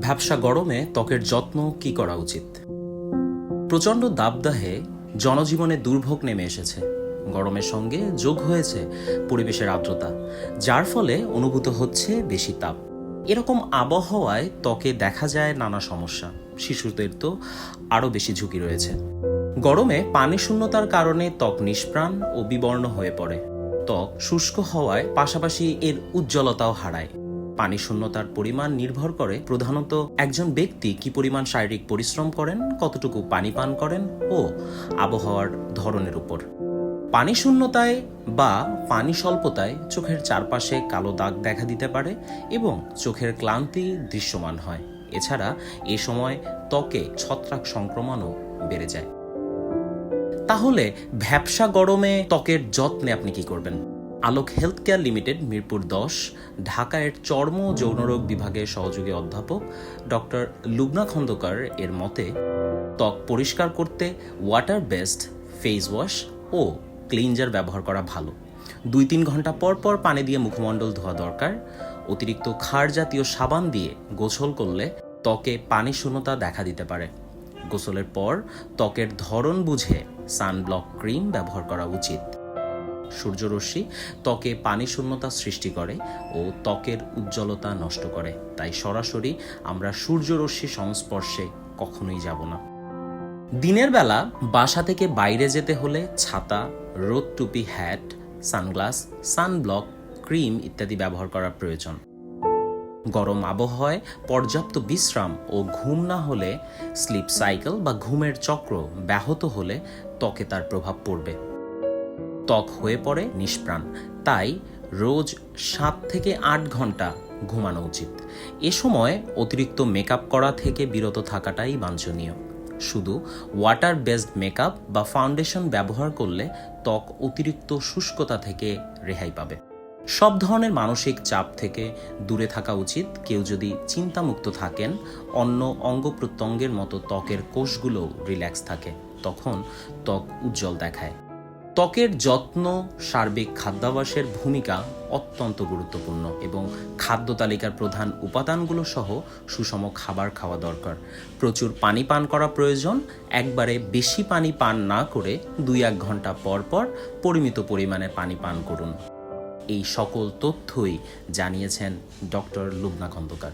ভ্যাপসা গরমে ত্বকের যত্ন কি করা উচিত? প্রচণ্ড দাবদাহে জনজীবনে দুর্ভোগ নেমে এসেছে। গরমের সঙ্গে যোগ হয়েছে পরিবেশের আর্দ্রতা, যার ফলে অনুভূত হচ্ছে বেশি তাপ। এরকম আবহাওয়ায় ত্বকে দেখা যায় নানা সমস্যা। শিশুদের তো আরও বেশি ঝুঁকি রয়েছে। গরমে পানি শূন্যতার কারণে ত্বক নিষ্প্রাণ ও বিবর্ণ হয়ে পড়ে। ত্বক শুষ্ক হওয়ায় পাশাপাশি এর উজ্জ্বলতাও হারায়। পানি শূন্যতার পরিমাণ নির্ভর করে প্রধানত একজন ব্যক্তি কি পরিমাণ শারীরিক পরিশ্রম করেন, কতটুকু পানি পান করেন ও আবহাওয়ার ধরনের উপর। পানি শূন্যতায় বা পানি স্বল্পতায় চোখের চারপাশে কালো দাগ দেখা দিতে পারে এবং চোখের ক্লান্তি দৃশ্যমান হয়। এছাড়া এ সময় ত্বকে ছত্রাক সংক্রমণও বেড়ে যায়। তাহলে ভ্যাপসা গরমে ত্বকের যত্নে আপনি কি করবেন? আলোক হেলথ কেয়ার লিমিটেড, মিরপুর 10, ঢাকায় চর্ম ও যৌনরোগ বিভাগের সহযোগী অধ্যাপক ডক্টর লুবনা খন্দকার এর মতে, ত্বক পরিষ্কার করতে ওয়াটার বেসড ফেস ওয়াশ ও ক্লিনজার ব্যবহার করা ভালো। 2-3 ঘন্টা পর পর পানি দিয়ে মুখমণ্ডল ধোয়া দরকার। অতিরিক্ত ক্ষার জাতীয় সাবান দিয়ে গোসল করলে ত্বকে পানি শূন্যতা দেখা দিতে পারে। গোসলের পর ত্বকের ধরন বুঝে সানব্লক ক্রিম ব্যবহার করা উচিত। সূর্যরশ্মি ত্বকে পানি শূন্যতা সৃষ্টি করে ও ত্বকের উজ্জ্বলতা নষ্ট করে, তাই সরাসরি আমরা সূর্যরশ্মি সংস্পর্শে কখনোই যাব না। দিনের বেলা বাসা থেকে বাইরে যেতে হলে ছাতা, রোদ টুপি, হ্যাট, সানগ্লাস, সানব্লক ক্রিম ইত্যাদি ব্যবহার করা প্রয়োজন। গরম আবহাওয়ায় পর্যাপ্ত বিশ্রাম ও ঘুম না হলে, স্লিপ সাইকেল বা ঘুমের চক্র ব্যাহত হলে ত্বকে তার প্রভাব পড়বে। ত্বক হয়ে পড়ে নিষ্প্রাণ, তাই রোজ 7 থেকে 8 ঘন্টা ঘুমানো উচিত। এ সময় অতিরিক্ত মেকআপ করা থেকে বিরত থাকাটাই বাঞ্ছনীয়। শুধু ওয়াটার বেসড মেকআপ বা ফাউন্ডেশন ব্যবহার করলে ত্বক অতিরিক্ত শুষ্কতা থেকে রেহাই পাবে। সব ধরনের মানসিক চাপ থেকে দূরে থাকা উচিত। কেউ যদি চিন্তামুক্ত থাকেন, অন্য অঙ্গ প্রত্যঙ্গের মতো ত্বকের কোষগুলো রিল্যাক্স থাকে, তখন ত্বক উজ্জ্বল দেখায়। ত্বকের যত্ন সার্বিক খাদ্যাভ্যাসের ভূমিকা অত্যন্ত গুরুত্বপূর্ণ এবং খাদ্য তালিকার প্রধান উপাদানগুলো সহ সুষম খাবার খাওয়া দরকার। প্রচুর পানি পান করা প্রয়োজন। একবারে বেশি পানি পান না করে 2-1 ঘন্টা পর পর পরিমিত পরিমাণে পানি পান করুন। এই সকল তথ্যই জানিয়েছেন ডক্টর লুবনা খন্দকার।